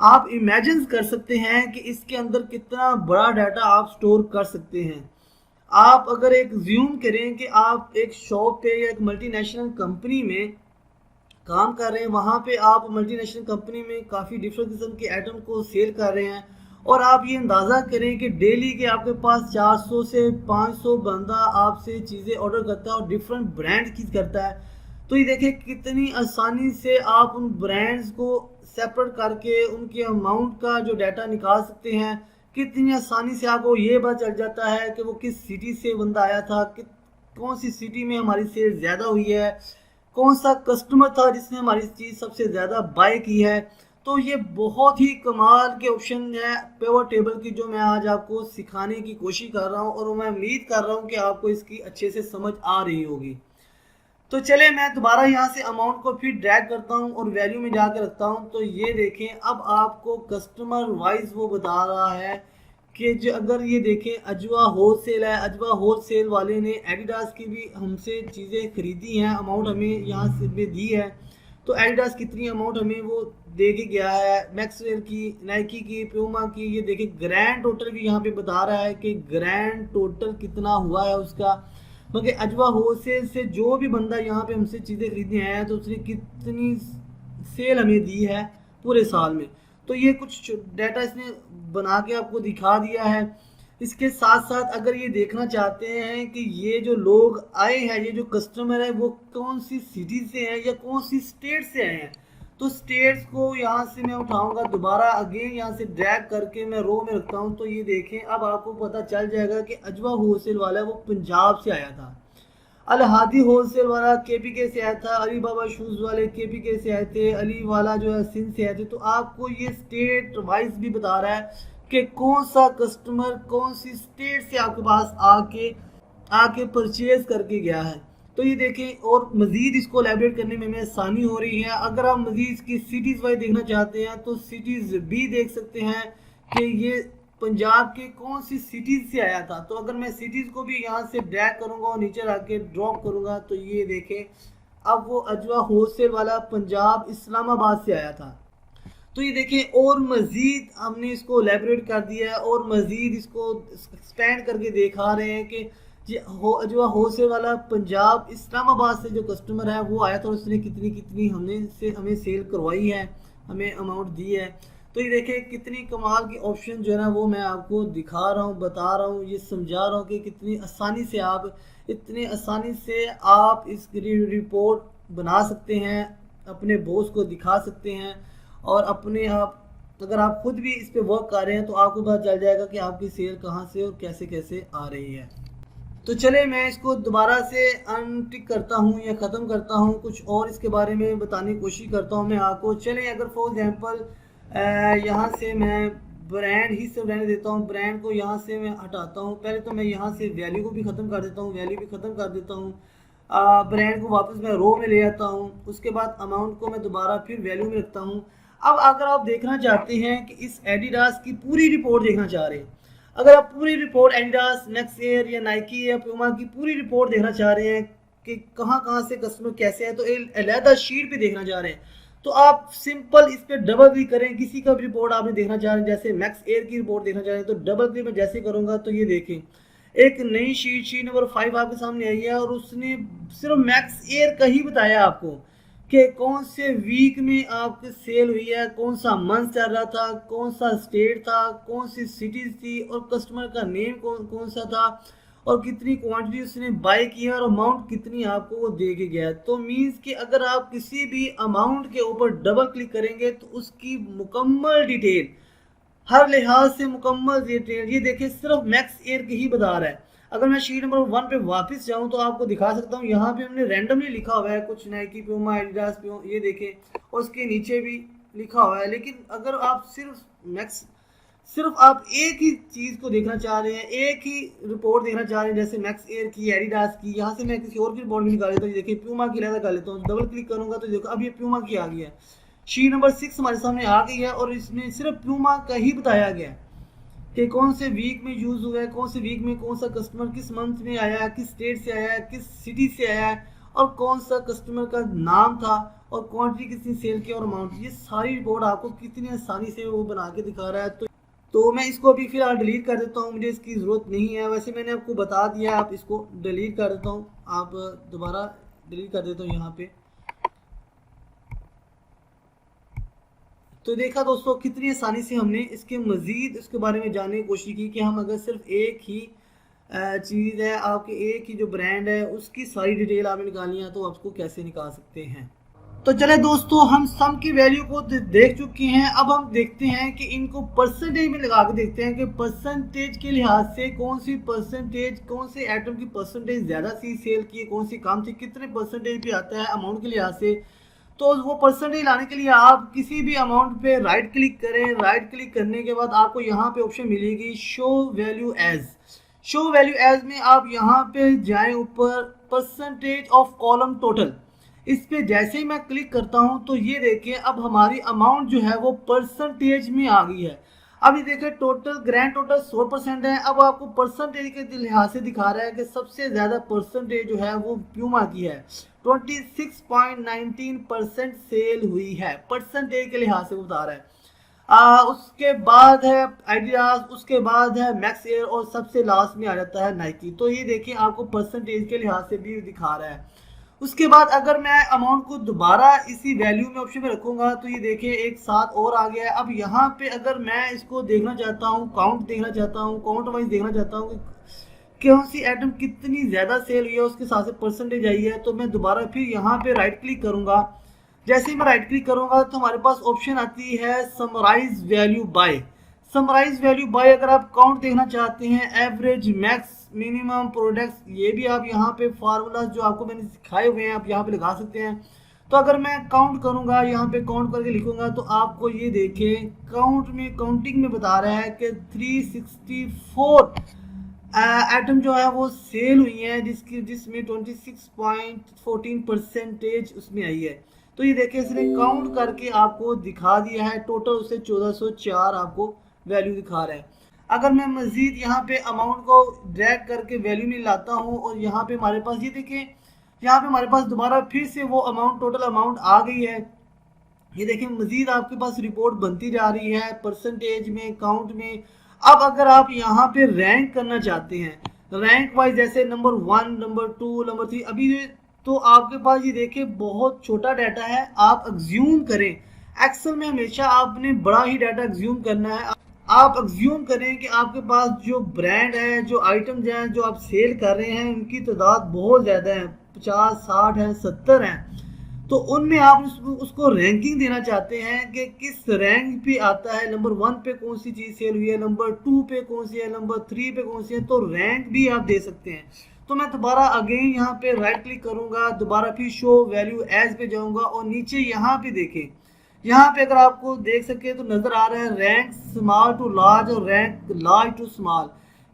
आप इमेजिन कर सकते हैं कि इसके अंदर कितना बड़ा डाटा आप स्टोर कर सकते हैं। आप अगर एक ज्यूम करें कि आप एक शॉप पे या एक मल्टीनेशनल कंपनी में काम कर रहे हैं, वहाँ पे आप मल्टीनेशनल कंपनी में काफ़ी डिफरेंट किस्म के आइटम को सेल कर रहे हैं, और आप ये अंदाज़ा करें कि डेली के आपके पास 400 से 500 बंदा आपसे चीज़ें ऑर्डर करता है और डिफरेंट ब्रांड की करता है। तो ये देखिए कितनी आसानी से आप उन ब्रांड्स को सेपरेट करके उनके अमाउंट का जो डाटा निकाल सकते हैं। कितनी आसानी से आपको ये पता चल जाता है कि वो किस सिटी से बंदा आया था, कि कौन सी सिटी में हमारी सेल ज़्यादा हुई है, कौन सा कस्टमर था जिसने हमारी चीज़ सबसे ज़्यादा बाय की है। तो ये बहुत ही कमाल के ऑप्शन है पिवट टेबल की, जो मैं आज आपको सिखाने की कोशिश कर रहा हूँ, और मैं उम्मीद कर रहा हूँ कि आपको इसकी अच्छे से समझ आ रही होगी। तो चले मैं दोबारा यहाँ से अमाउंट को फिर ड्रैग करता हूँ और वैल्यू में जाकर रखता हूँ। तो ये देखें अब आपको कस्टमर वाइज वो बता रहा है कि जो अगर ये देखें अजवा होलसेल है, अजवा होलसेल वाले ने एडिडास की भी हमसे चीज़ें खरीदी हैं, अमाउंट हमें यहाँ से भी दी है। तो एडिडास कितनी अमाउंट हमें वो दे के गया है, मैक्सवेल की, नाइकी की, प्यूमा की। ये देखिए ग्रैंड टोटल भी यहाँ पे बता रहा है कि ग्रैंड टोटल कितना हुआ है उसका। मगर अजवा होलसेल से जो भी बंदा यहाँ पे हमसे चीज़ें खरीदने आया है तो उसने कितनी सेल हमें दी है पूरे साल में। तो ये कुछ डाटा इसने बना के आपको दिखा दिया है। इसके साथ साथ अगर ये देखना चाहते हैं कि ये जो लोग आए हैं, ये जो कस्टमर है वो कौन सी सिटी से हैं या कौन सी स्टेट से आए हैं, तो स्टेट्स को यहाँ से मैं उठाऊंगा दोबारा अगेन यहाँ से ड्रैग करके मैं रो में रखता हूँ। तो ये देखें अब आपको पता चल जाएगा कि अजवा होलसेल वाला वो पंजाब से आया था, अलहादी होलसेल वाला केपीके से आया था, अली बाबा शूज़ वाले केपीके से आए थे, अली वाला जो है सिंध से आए थे। तो आपको ये स्टेट वाइज भी बता रहा है कि कौन सा कस्टमर कौन सी स्टेट से आपके पास आके परचेज करके गया है। तो ये देखें, और मज़ीद इसको एलैबोरेट करने में हमें आसानी हो रही है। अगर आप मज़ीद इसकी सिटीज़ वाइज देखना चाहते हैं तो सिटीज़ भी देख सकते हैं कि ये पंजाब के कौन सी सिटीज़ से आया था। तो अगर मैं सिटीज़ को भी यहाँ से ड्रैग करूँगा और नीचे रख के ड्रॉप करूँगा तो ये देखें अब वो अजवा होलसेल वाला पंजाब इस्लामाबाद से आया था। तो ये देखें और मज़ीद हमने इसको एलैबोरेट कर दिया है और मज़ीद इसको एक्सपेंड करके दिखा रहे हैं कि जो होलसेल वाला पंजाब इस्लामाबाद से जो कस्टमर है वो आया था, उसने कितनी कितनी हमें सेल करवाई है, हमें अमाउंट दी है। तो ये देखें कितनी कमाल की ऑप्शन जो है ना वो मैं आपको दिखा रहा हूँ, बता रहा हूँ, ये समझा रहा हूँ कि कितनी आसानी से इतनी आसानी से आप इस रिपोर्ट बना सकते हैं, अपने बॉस को दिखा सकते हैं, और अपने आप अगर आप खुद भी इस पे वर्क कर रहे हैं तो आपको पता चल जाएगा कि आपकी सेल कहाँ से और कैसे कैसे आ रही है। तो चले मैं इसको दोबारा से अनटिक करता हूँ या ख़त्म करता हूँ, कुछ और इसके बारे में बताने की कोशिश करता हूँ मैं आपको। चले अगर फॉर एग्जांपल यहाँ से मैं ब्रांड ही से रहने देता हूँ, ब्रांड को यहाँ से मैं हटाता हूँ। पहले तो मैं यहाँ से वैल्यू को भी ख़त्म कर देता हूँ, वैल्यू भी ख़त्म कर देता हूँ, ब्रांड को वापस मैं रो में ले आता हूँ। उसके बाद अमाउंट को मैं दोबारा फिर वैल्यू में रखता हूँ। अब अगर आप देखना चाहते हैं कि इस एडिडास की पूरी रिपोर्ट देखना चाह रहे हैं, अगर आप पूरी रिपोर्ट एडिडास, नेक्स्ट एयर या नाइकी या प्यूमा की पूरी रिपोर्ट देखना चाह रहे हैं कि कहाँ से कस्टमर कैसे है, तो अलहदा शीट पे देखना चाह रहे हैं, तो आप सिंपल इस पर डबल क्लिक करें। किसी का भी रिपोर्ट आपने देखना चाह रहे हैं, जैसे मैक्स एयर की रिपोर्ट देखना चाह रहे हैं, तो डबल क्लिक में जैसे करूँगा तो ये देखें एक नई शीट नंबर 5 आपके सामने आई है, और उसने सिर्फ मैक्स एयर का ही बताया आपको कि कौन से वीक में आपकी सेल हुई है, कौन सा मंथ चल रहा था, कौन सा स्टेट था, कौन सी सिटी थी और कस्टमर का नेम कौन सा था और कितनी क्वांटिटी उसने बाय की है और अमाउंट कितनी आपको वो दे के गया है। तो मीन्स कि अगर आप किसी भी अमाउंट के ऊपर डबल क्लिक करेंगे तो उसकी मुकम्मल डिटेल, हर लिहाज से मुकम्मल डिटेल, ये देखिए सिर्फ मैक्स एयर की ही बता रहा है। अगर मैं शीट नंबर 1 पे वापस जाऊं तो आपको दिखा सकता हूं, यहाँ पे हमने रैंडमली लिखा हुआ है कुछ नाइकी, प्यूमा, एडिडास, ये देखें और उसके नीचे भी लिखा हुआ है। लेकिन अगर आप सिर्फ आप एक ही चीज़ को देखना चाह रहे हैं, एक ही रिपोर्ट देखना चाह रहे हैं, जैसे मैक्स एयर की, एडिडास की, यहाँ से मैं किसी और की रिपोर्ट भी निकाल लेता हूँ। देखिए प्यूमा की लहदा कर लेता हूँ, डबल क्लिक करूँगा तो देखो अब ये प्यूमा की आ गई है। शीट नंबर 6 हमारे सामने आ गई है और इसमें सिर्फ प्यूमा का ही बताया गया है कि कौन से वीक में यूज़ हुआ है, कौन से वीक में कौन सा कस्टमर किस मंथ में आया है, किस स्टेट से आया है, किस सिटी से आया है और कौन सा कस्टमर का नाम था और क्वांटिटी कितनी सेल की और अमाउंट। ये सारी रिपोर्ट आपको कितनी आसानी से वो बना के दिखा रहा है। तो मैं इसको अभी फिलहाल डिलीट कर देता हूँ, मुझे इसकी ज़रूरत नहीं है। वैसे मैंने आपको बता दिया, आप इसको डिलीट कर देता हूँ, आप दोबारा डिलीट कर देता हूँ यहाँ पे। तो देखा दोस्तों कितनी आसानी से हमने इसके मज़ीद इसके बारे में जानने की कोशिश की कि हम अगर सिर्फ एक ही चीज़ है, आपके एक ही जो ब्रांड है उसकी सारी डिटेल आपने निकालनी है तो आप उसको कैसे निकाल सकते हैं। तो चले दोस्तों, हम सम की वैल्यू को देख चुके हैं। अब हम देखते हैं कि इनको परसेंटेज में लगा के देखते हैं कि परसेंटेज के लिहाज से कौन सी परसेंटेज, कौन से आइटम की परसेंटेज ज़्यादा सी सेल की, कौन सी कम थी, कितने परसेंटेज पे आता है अमाउंट के लिहाज से। तो वो परसेंटेज लाने के लिए आप किसी भी अमाउंट पे राइट क्लिक करें। राइट क्लिक करने के बाद आपको यहाँ पे ऑप्शन मिलेगी show value as. Show value as में आप यहाँ पे जाएं, ऊपर परसेंटेज ऑफ कॉलम टोटल, इस पे जैसे ही मैं क्लिक करता हूँ तो ये देखिए अब हमारी अमाउंट जो है वो परसेंटेज में आ गई है। अब ये देखिए टोटल ग्रैंड टोटल 100% है। अब आपको परसेंटेज के लिहाज से दिखा रहा है कि सबसे ज़्यादा परसेंटेज जो है वो प्यूमा की है, 26.19% सेल हुई है, परसेंटेज के लिहाज से बता रहा है। उसके बाद है एडिडास, उसके बाद है मैक्स एयर और सबसे लास्ट में आ जाता है नाइकी। तो ये देखिए आपको परसेंटेज के लिहाज से भी दिखा रहा है। उसके बाद अगर मैं अमाउंट को दोबारा इसी वैल्यू में ऑप्शन में रखूंगा तो ये देखिए एक साथ और आ गया है। अब यहाँ पे अगर मैं इसको देखना चाहता हूँ, काउंट देखना चाहता हूँ, काउंट वाइज देखना चाहता हूँ कि कौन सी आइटम कितनी ज़्यादा सेल हुई है, उसके साथ से परसेंटेज आई है, तो मैं दोबारा फिर यहाँ पे राइट क्लिक करूँगा। जैसे ही मैं राइट क्लिक करूँगा तो हमारे पास ऑप्शन आती है summarize value by. Summarize value by अगर आप काउंट देखना चाहते हैं, एवरेज, मैक्स, मिनिमम, प्रोडक्ट्स, ये भी आप यहाँ पे फार्मूला जो आपको मैंने सिखाए हुए हैं आप यहाँ पे लगा सकते हैं। तो अगर मैं काउंट करूँगा, यहाँ पे काउंट करके लिखूंगा तो आपको ये देखें काउंट में, काउंटिंग में बता रहा है कि 364 आइटम जो है वो सेल हुई है, जिसमें 26.14% उसमें आई है। तो ये देखिए इसने काउंट करके आपको दिखा दिया है, टोटल उसे 1404 आपको वैल्यू दिखा रहा है। अगर मैं मजीद यहाँ पे अमाउंट को ड्रैग करके वैल्यू में लाता हूँ और यहाँ पे हमारे पास ये देखें, यहाँ पे हमारे पास दोबारा फिर से वो अमाउंट, टोटल अमाउंट आ गई है। ये देखें मजीद आपके पास रिपोर्ट बनती जा रही है परसेंटेज में, काउंट में। अब अगर आप यहाँ पे रैंक करना चाहते हैं, रैंक वाइज जैसे नंबर 1, नंबर 2, नंबर 3, अभी तो आपके पास ये देखिए बहुत छोटा डाटा है। आप एग्ज्यूम करें, एक्सेल में हमेशा आपने बड़ा ही डाटा एग्ज्यूम करना है। आप एग्ज्यूम करें कि आपके पास जो ब्रांड है, जो आइटम्स हैं जो आप सेल कर रहे हैं, उनकी तादाद बहुत ज़्यादा है, 50, 60 हैं, 70 हैं। तो उनमें आप उसको रैंकिंग देना चाहते हैं कि किस रैंक पे आता है, नंबर 1 पे कौन सी चीज़ सेल हुई है, नंबर 2 पे कौन सी है, नंबर 3 पे कौन सी है। तो रैंक भी आप दे सकते हैं। तो मैं दोबारा अगेन यहाँ पे राइट क्लिक करूँगा, दोबारा फिर शो वैल्यू एज पे जाऊँगा और नीचे यहाँ पे देखें, यहाँ पे अगर आपको देख सके तो नज़र आ रहा है रैंक स्मॉल टू लार्ज और रैंक लार्ज टू स्मॉल,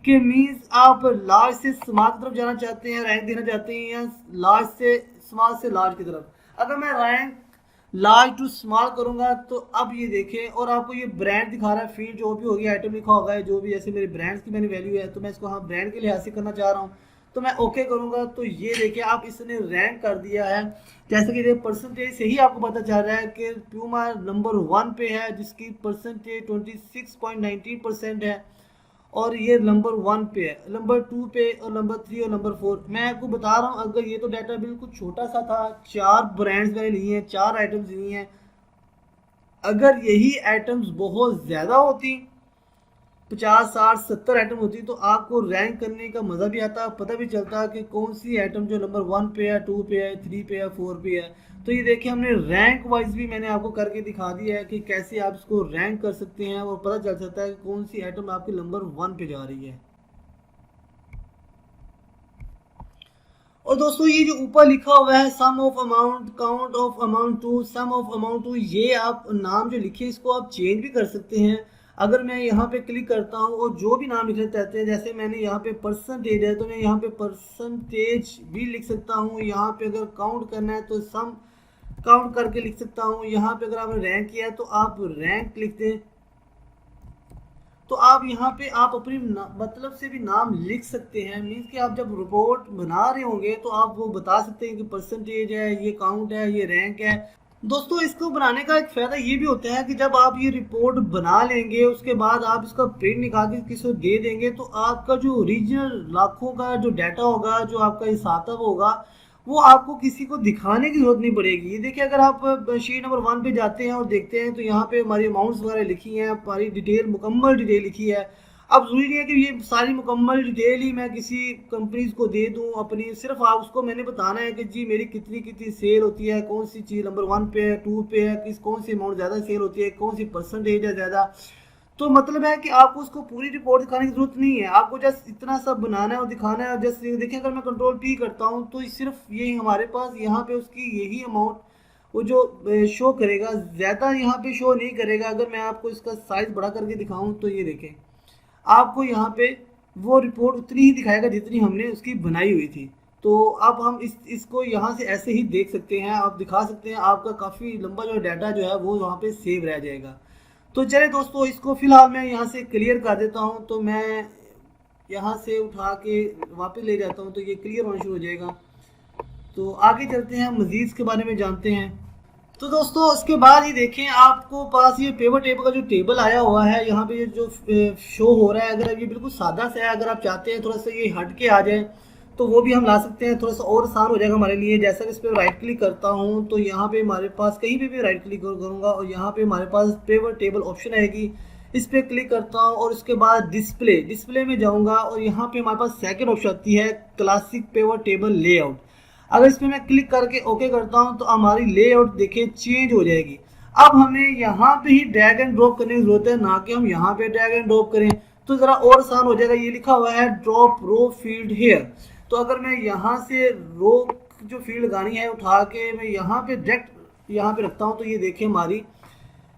के मीन्स आप लार्ज से स्मॉल की तरफ जाना चाहते हैं, रैंक देना चाहते हैं, या लार्ज से स्मॉल से लार्ज की तरफ। अगर मैं रैंक लार्ज टू स्मॉल करूँगा तो अब ये देखें और आपको ये ब्रांड दिखा रहा है, फील्ड जो भी होगी, आइटम लिखा होगा है, जो भी जैसे मेरे ब्रांड्स की मैंने वैल्यू है तो मैं इसको हाँ ब्रांड के लिहाज से करना चाह रहा हूँ। तो मैं ओके करूँगा तो ये देखिए आप इसने रैंक कर दिया है। जैसे कि ये परसेंटेज से ही आपको पता चल रहा है कि प्यूमा नंबर 1 पे है जिसकी परसेंटेज 26.19% है। और ये नंबर 1 पे है, नंबर 2 पे और नंबर 3 और नंबर 4। मैं आपको बता रहा हूँ, अगर ये तो डाटा बिल्कुल छोटा सा था, 4 ब्रांड्स मैंने लिए हैं, 4 आइटम्स लिए हैं। अगर यही आइटम्स बहुत ज़्यादा होती, 50 60 70 आइटम होती, तो आपको रैंक करने का मज़ा भी आता, पता भी चलता कि कौन सी आइटम जो नंबर 1 पे है, 2 पे है, 3 पे है, 4 पे है। तो ये देखिए हमने रैंक वाइज भी मैंने आपको करके दिखा दिया है कि कैसे आप इसको रैंक कर सकते हैं और पता चल सकता है कि कौन सी आइटम आपकी नंबर 1 पे जा रही है। और दोस्तों ये जो ऊपर लिखा हुआ है sum of amount, count of amount two, sum of amount two, ये आप नाम जो लिखे इसको आप चेंज भी कर सकते हैं। अगर मैं यहाँ पे क्लिक करता हूँ और जो भी नाम लिखना चाहते हैं, जैसे मैंने यहाँ पे परसेंटेज है तो मैं यहाँ पे परसेंटेज भी लिख सकता हूँ। यहाँ पे अगर काउंट करना है तो सम काउंट करके लिख सकता हूँ। यहाँ पे अगर आपने रैंक किया है तो आप रैंक लिख दें। तो आप यहाँ पे आप अपनी मतलब से भी नाम लिख सकते हैं। मीन्स कि आप जब रिपोर्ट बना रहे होंगे तो आप वो बता सकते हैं कि परसेंटेज है, ये काउंट है, ये रैंक है। दोस्तों इसको बनाने का एक फ़ायदा ये भी होता है कि जब आप ये रिपोर्ट बना लेंगे उसके बाद आप इसका प्रिंट निकाल के किसी को दे देंगे, तो आपका जो ओरिजिनल लाखों का जो डाटा होगा, जो आपका हिसाब होगा, वो आपको किसी को दिखाने की जरूरत नहीं पड़ेगी। ये देखिए अगर आप शीट नंबर 1 पे जाते हैं और देखते हैं तो यहाँ पे हमारी अमाउंट्स वगैरह लिखी हैं, हमारी डिटेल, मुकम्मल डिटेल लिखी है। अब ज़रूरी नहीं है कि ये सारी मुकम्मल डिटेल ही मैं किसी कंपनीज को दे दूं अपनी, सिर्फ आप उसको मैंने बताना है कि जी मेरी कितनी कितनी सेल होती है, कौन सी चीज़ नंबर 1 पे है, 2 पे है, कौन सी अमाउंट ज़्यादा सेल होती है, कौन सी परसेंटेज है ज़्यादा। तो मतलब है कि आपको उसको पूरी रिपोर्ट दिखाने की जरूरत नहीं है, आपको जस्ट इतना सब बनाना है और दिखाना है। जस्ट देखिए अगर मैं कंट्रोल पी करता हूँ तो सिर्फ यही हमारे पास यहाँ पे उसकी यही अमाउंट वो जो शो करेगा, ज़्यादा यहाँ पे शो नहीं करेगा। अगर मैं आपको इसका साइज बड़ा करके दिखाऊँ तो ये देखें, आपको यहाँ पे वो रिपोर्ट उतनी ही दिखाएगा जितनी हमने उसकी बनाई हुई थी। तो अब हम इसको यहाँ से ऐसे ही देख सकते हैं, आप दिखा सकते हैं, आपका काफ़ी लंबा जो डाटा जो है वो वहाँ पे सेव रह जाएगा। तो चले दोस्तों इसको फिलहाल मैं यहाँ से क्लियर कर देता हूँ। तो मैं यहाँ से उठा के वापस ले जाता हूँ तो ये क्लियर होना शुरू हो जाएगा। तो आगे चलते हैं, मज़ीद के बारे में जानते हैं। तो दोस्तों उसके बाद ही देखें, आपको पास ये पेपर टेबल का जो टेबल आया हुआ है, यहाँ पे जो शो हो रहा है, अगर ये बिल्कुल सादा सा है, अगर आप चाहते हैं थोड़ा सा ये हट के आ जाए तो वो भी हम ला सकते हैं, थोड़ा सा और आसान हो जाएगा हमारे लिए। जैसा कि इस पर राइट क्लिक करता हूँ तो यहाँ पे हमारे पास कहीं पे भी राइट क्लिक करूँगा और यहाँ पे हमारे पास पेपर टेबल ऑप्शन आएगी, इस पर क्लिक करता हूँ और उसके बाद डिस्प्ले में जाऊँगा और यहाँ पे हमारे पास सेकंड ऑप्शन आती है क्लासिक पेपर टेबल लेआउट। अगर इस पर मैं क्लिक करके ओके करता हूँ तो हमारी लेआउट देखिए चेंज हो जाएगी। अब हमें यहाँ पे ही ड्रैग एंड ड्रॉप करने की जरूरत है, ना कि हम यहाँ पे ड्रैग एंड ड्रॉप करें, तो ज़रा और आसान हो जाएगा। ये लिखा हुआ है ड्रॉप रो फील्ड हेयर। तो अगर मैं यहाँ से रो जो फील्ड लगानी है उठा के मैं यहाँ पे डायरेक्ट यहाँ पे रखता हूँ तो ये देखिए हमारी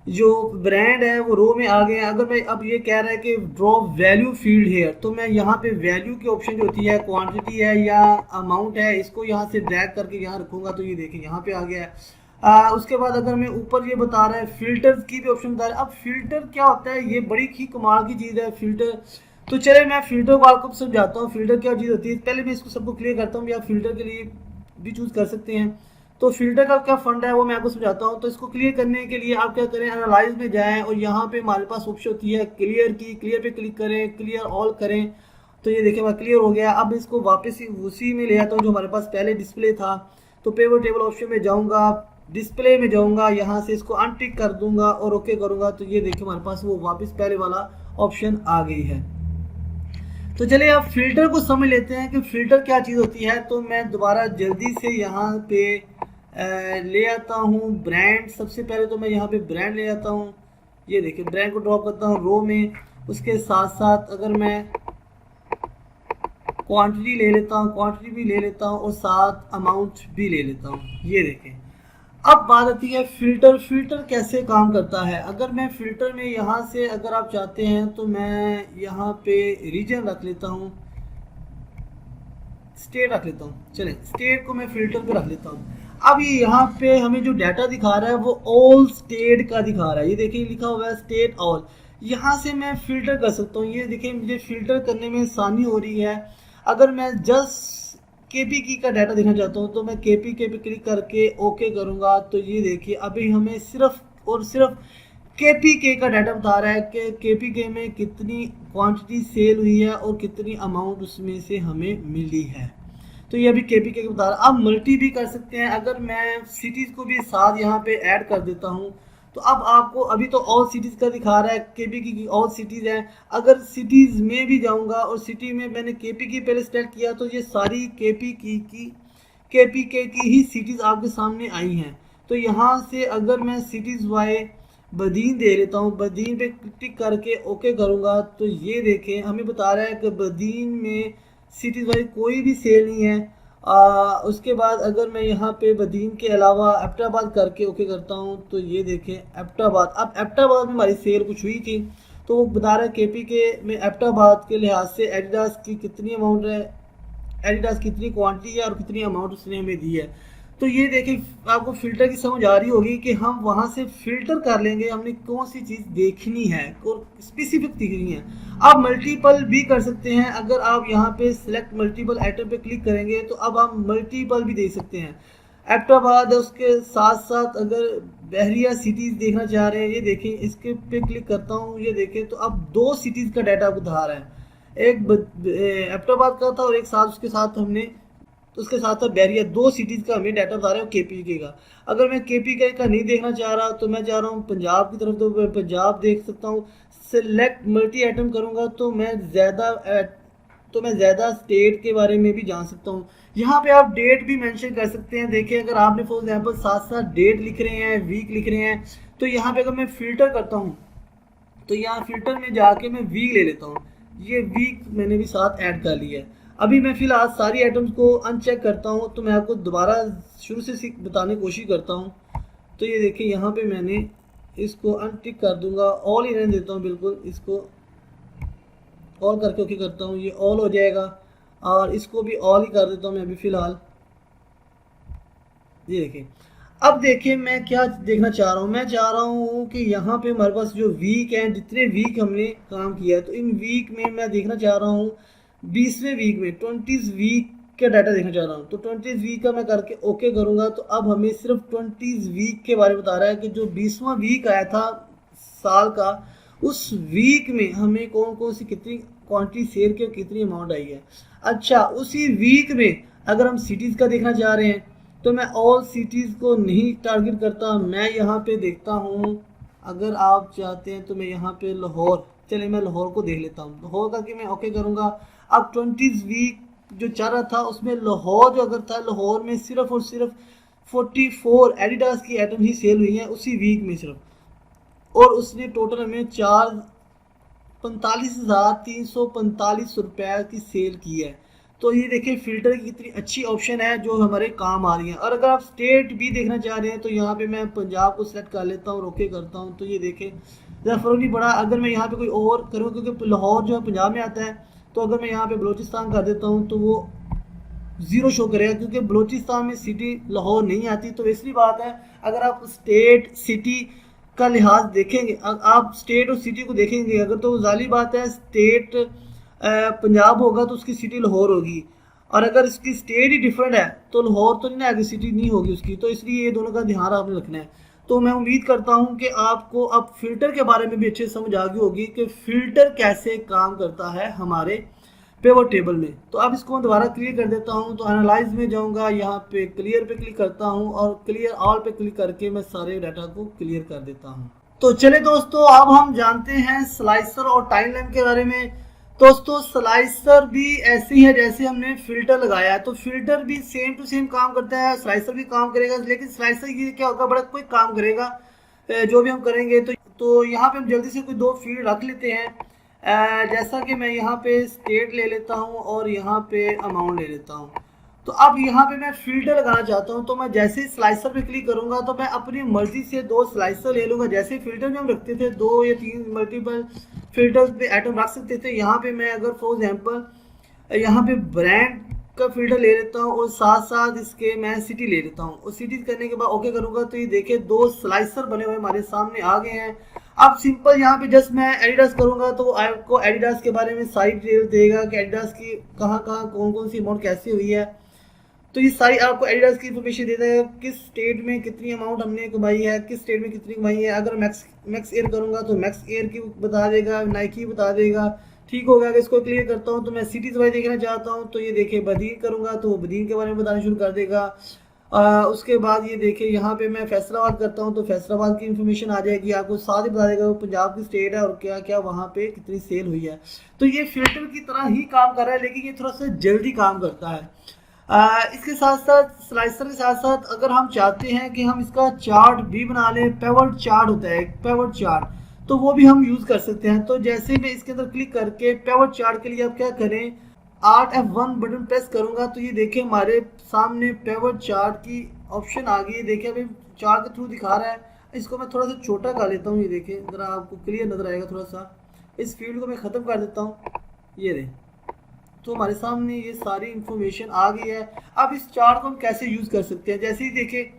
जो ब्रांड है वो रो में आ गए हैं। अगर मैं अब ये कह रहा है कि ड्रॉप वैल्यू फील्ड हेयर, तो मैं यहाँ पे वैल्यू की ऑप्शन जो होती है, क्वांटिटी है या अमाउंट है, इसको यहाँ से ड्रैग करके यहाँ रखूँगा तो ये देखिए यहाँ पे आ गया है। उसके बाद अगर मैं ऊपर ये बता रहा है फिल्टर की भी ऑप्शन बता रहा है। अब फिल्टर क्या होता है, ये बड़ी ही कमाल की चीज़ है फिल्टर। तो चले मैं फिल्टर को आपको समझाता हूँ फिल्टर क्या चीज़ होती है। पहले मैं इसको सबको क्लियर करता हूँ, या फिल्टर के लिए भी चूज़ कर सकते हैं। तो फिल्टर का क्या फंड है वो मैं आपको समझाता हूँ। तो इसको क्लियर करने के लिए आप क्या करें, एनालाइज में जाएं और यहाँ पे हमारे पास ऑप्शन होती है क्लियर की, क्लियर पे क्लिक करें, क्लियर ऑल करें। तो ये देखिए मैं क्लियर हो गया। अब इसको वापस उसी में ले आता हूँ जो हमारे पास पहले डिस्प्ले था। तो पेपर टेबल ऑप्शन में जाऊँगा, डिस्प्ले में जाऊँगा, यहाँ से इसको अनटिक कर दूंगा और ओके करूँगा तो ये देखिए हमारे पास वो वापस पहले वाला ऑप्शन आ गई है। तो चलिए अब फिल्टर को समझ लेते हैं कि फिल्टर क्या चीज़ होती है। तो मैं दोबारा जल्दी से यहाँ पे ले आता हूँ ब्रांड। सबसे पहले तो मैं यहाँ पे ब्रांड ले आता हूँ, ये देखिए ब्रांड को ड्रॉप करता हूँ रो में। उसके साथ साथ अगर मैं क्वांटिटी ले लेता हूँ, क्वांटिटी भी ले लेता हूँ और साथ अमाउंट भी ले लेता हूँ, ये देखें। अब बात आती है फिल्टर। फिल्टर कैसे काम करता है। अगर मैं फिल्टर में यहाँ से अगर आप चाहते हैं तो मैं यहाँ पे रीजन रख लेता हूँ, स्टेट रख लेता हूँ। चलें स्टेट को मैं फिल्टर पे रख लेता हूँ। अब ये यहाँ पे हमें जो डाटा दिखा रहा है वो ऑल स्टेट का दिखा रहा है, ये देखिए लिखा हुआ है स्टेट ऑल। यहाँ से मैं फिल्टर कर सकता हूँ, ये देखिए मुझे फिल्टर करने में आसानी हो रही है। अगर मैं जस्ट केपी की का डाटा देखना चाहता हूँ तो मैं केपी पे क्लिक करके ओके करूँगा तो ये देखिए अभी हमें सिर्फ और सिर्फ KPK का डाटा बता रहा है कि KPK में कितनी क्वांटिटी सेल हुई है और कितनी अमाउंट उसमें से हमें मिली है। तो ये अभी KPK का बता रहा है। आप मल्टी भी कर सकते हैं। अगर मैं सिटीज़ को भी साथ यहाँ पे ऐड कर देता हूँ तो अब आपको अभी तो ऑल सिटीज़ का दिखा रहा है, KPK की ऑल सिटीज़ हैं। अगर सिटीज़ में भी जाऊँगा और सिटी में मैंने KPK पहले सेलेक्ट किया तो ये सारी KPK की ही सिटीज़ आपके सामने आई हैं। तो यहाँ से अगर मैं सिटीज़ वाई बदीन दे लेता हूँ, बदीन पे क्लिक करके ओके करूँगा तो ये देखें हमें बता रहा है कि बदीन में सिटीज़ वाइज कोई भी सेल नहीं है। उसके बाद अगर मैं यहाँ पे बदीन के अलावा एबटाबाद करके ओके करता हूँ तो ये देखें एबटाबाद, अब एबटाबाद में हमारी सेल कुछ हुई थी तो वो बता रहा है KPK में एबटाबाद के लिहाज से एडिडास की कितनी अमाउंट है, एडिडास कितनी क्वांटिटी है और कितनी अमाउंट उसने हमें दी है। तो ये देखें आपको फ़िल्टर की समझ आ रही होगी कि हम वहाँ से फ़िल्टर कर लेंगे हमने कौन सी चीज़ देखनी है और स्पेसिफिक दिखनी है। आप मल्टीपल भी कर सकते हैं। अगर आप यहाँ पे सिलेक्ट मल्टीपल आइटम पे क्लिक करेंगे तो अब हम मल्टीपल भी देख सकते हैं। एबटाबाद उसके साथ साथ अगर बहरिया सिटीज़ देखना चाह रहे हैं, ये देखें इसके पे क्लिक करता हूँ, ये देखें तो अब 2 सिटीज़ का डाटा आपको दिखा रहा है। एक एबटाबाद का था और एक साथ उसके साथ हमने तो उसके साथ साथ बहरिया, 2 सिटीज़ का हमें डाटा बता रहा है KPK का। अगर मैं KPK का नहीं देखना चाह रहा तो मैं चाह रहा हूँ पंजाब की तरफ, तो मैं पंजाब देख सकता हूँ। सेलेक्ट मल्टी आइटम करूँगा तो मैं ज़्यादा स्टेट के बारे में भी जान सकता हूँ। यहाँ पे आप डेट भी मेंशन कर सकते हैं। देखिए अगर आपने फॉर एग्जांपल साथ साथ डेट लिख रहे हैं, वीक लिख रहे हैं, तो यहाँ पे अगर मैं फ़िल्टर करता हूँ तो यहाँ फ़िल्टर में जाके मैं वीक ले लेता हूँ। ये वीक मैंने भी साथ ऐड कर लिया है। अभी मैं फ़िलहाल सारी आइटम्स को अनचेक करता हूँ तो मैं आपको दोबारा शुरू से बताने की कोशिश करता हूँ। तो ये देखिए यहाँ पे मैंने इसको अनटिक कर दूंगा, ऑल ही रहने देता हूँ, बिल्कुल इसको ऑल करके ओके करता हूँ, ये ऑल हो जाएगा। और इसको भी ऑल ही कर देता हूँ मैं अभी फ़िलहाल। ये देखिए अब देखिए मैं क्या देखना चाह रहा हूँ, मैं चाह रहा हूँ कि यहाँ पे हमारे पास जो वीक हैं, जितने वीक हमने काम किया है, तो इन वीक में मैं देखना चाह रहा हूँ 20वें वीक में 20 वीक का डाटा देखना चाह रहा हूँ। तो 20 वीक का मैं करके ओके करूँगा तो अब हमें सिर्फ 20 वीक के बारे में बता रहा है कि जो 20वां वीक आया था साल का, उस वीक में हमें कौन कौन सी कितनी क्वांटिटी सेल की और कितनी अमाउंट आई है। अच्छा, उसी वीक में अगर हम सिटीज़ का देखना चाह रहे हैं तो मैं ऑल सिटीज़ को नहीं टारगेट करता, मैं यहाँ पे देखता हूँ। अगर आप चाहते हैं तो मैं यहाँ पे लाहौर, चलिए मैं लाहौर को देख लेता हूँ। लाहौर करके मैं ओके करूँगा। अब 20 वीक जो चल रहा था उसमें लाहौर जो अगर था, लाहौर में सिर्फ और सिर्फ 44 एडिडास की आइटम ही सेल हुई हैं उसी वीक में सिर्फ, और उसने टोटल हमें 45,345 रुपये की सेल की है। तो ये देखिए फ़िल्टर की कितनी अच्छी ऑप्शन है जो हमारे काम आ रही है। और अगर आप स्टेट भी देखना चाह रहे हैं तो यहाँ पे मैं पंजाब को सिलेक्ट कर लेता हूँ, ओके करता हूँ। तो ये देखें ज़रा फ़र्क नहीं पड़ा। अगर मैं यहाँ पे कोई और करूँ, क्योंकि लाहौर जो है पंजाब में आता है, तो अगर मैं यहाँ पे बलूचिस्तान कर देता हूँ तो वो 0 शो करेगा, क्योंकि बलूचिस्तान में सिटी लाहौर नहीं आती। तो इसलिए बात है, अगर आप स्टेट सिटी का लिहाज देखेंगे, आप स्टेट और सिटी को देखेंगे अगर, तो जाली बात है स्टेट पंजाब होगा तो उसकी सिटी लाहौर होगी, और अगर इसकी स्टेट ही डिफरेंट है तो लाहौर तो नहीं आएगी, सिटी नहीं होगी उसकी। तो इसलिए ये दोनों का ध्यान आपने रखना है। तो मैं उम्मीद करता हूं कि आपको अब फ़िल्टर के बारे में भी अच्छे समझ आ गई होगी कि फ़िल्टर कैसे काम करता है हमारे पिवट टेबल में। तो अब इसको मैं दोबारा क्लियर कर देता हूं। तो एनालाइज में जाऊंगा, यहाँ पे क्लियर पे क्लिक करता हूं और क्लियर ऑल पे क्लिक करके मैं सारे डाटा को क्लियर कर देता हूं। तो चले दोस्तों, अब हम जानते हैं स्लाइसर और टाइमलाइन के बारे में। दोस्तों स्लाइसर भी ऐसे ही है जैसे हमने फ़िल्टर लगाया है, तो फ़िल्टर भी सेम टू सेम काम करता है, स्लाइसर भी काम करेगा। लेकिन स्लाइसर ये क्या होगा, बड़ा कोई काम करेगा जो भी हम करेंगे। तो यहाँ पे हम जल्दी से कोई 2 फील्ड रख लेते हैं। जैसा कि मैं यहाँ पे स्टेट ले लेता हूँ और यहाँ पे अमाउंट ले लेता हूँ। तो अब यहाँ पे मैं फ़िल्टर लगाना चाहता हूँ, तो मैं जैसे ही स्लाइसर पे क्लिक करूँगा तो मैं अपनी मर्ज़ी से 2 स्लाइसर ले लूँगा। जैसे फ़िल्टर में हम रखते थे 2 या 3 मल्टीपल फ़िल्टर्स पे आइटम रख सकते थे, यहाँ पे मैं अगर फॉर एग्जांपल यहाँ पे ब्रांड का फ़िल्टर ले लेता हूँ और साथ साथ इसके मैं सिटी ले लेता हूँ, और सिटी करने के बाद ओके करूँगा तो ये देखिए 2 स्लाइसर बने हुए हमारे सामने आ गए हैं। अब सिंपल यहाँ पे जस्ट मैं एडिडास करूँगा तो आपको एडिडास के बारे में सारी डिटेल देगा कि एडिडास की कहाँ कौन कौन सी अमाउंट कैसे हुई है। तो ये सारी आपको एडिडास की इन्फॉर्मेशन देता है, किस स्टेट में कितनी अमाउंट हमने कमाई है, किस स्टेट में कितनी कमाई है। अगर मैक्स एयर करूँगा तो मैक्स एयर की बता देगा, नाइकी बता देगा। ठीक हो गया। अगर इसको क्लियर करता हूँ तो मैं सिटीज़ वाइज देखना चाहता हूँ, तो ये देखिए बदीन करूँगा तो वो बदीन के बारे में बताना शुरू कर देगा। उसके बाद ये देखिए यहाँ पे मैं फैसलाबाद करता हूँ तो फैसलाबाद की इन्फॉर्मेशन आ जाएगी, आपको साथ ही बता देगा वो पंजाब की स्टेट है और क्या क्या वहाँ पे कितनी सेल हुई है। तो ये फिल्टर की तरह ही काम कर रहा है, लेकिन ये थोड़ा सा जल्दी काम करता है। इसके साथ साथ स्लाइसर के साथ साथ अगर हम चाहते हैं कि हम इसका चार्ट भी बना लें, पेवर्ट चार्ट होता है पेवर्ट चार्ट, तो वो भी हम यूज़ कर सकते हैं। तो जैसे मैं इसके अंदर क्लिक करके पेवर्ट चार्ट के लिए आप क्या करें, Alt F1 बटन प्रेस करूंगा तो ये देखिए हमारे सामने पेवर्ट चार्ट की ऑप्शन आ गई है। देखिए अभी चार्ट के थ्रू दिखा रहा है। इसको मैं थोड़ा सा छोटा कर लेता हूँ, ये देखिए ज़रा आपको क्लियर नज़र आएगा थोड़ा सा। इस फील्ड को मैं ख़त्म कर देता हूँ, ये रहे। तो हमारे सामने ये सारी इंफॉर्मेशन आ गई है। अब इस चार्ट को हम कैसे यूज़ कर सकते हैं, जैसे ही देखिए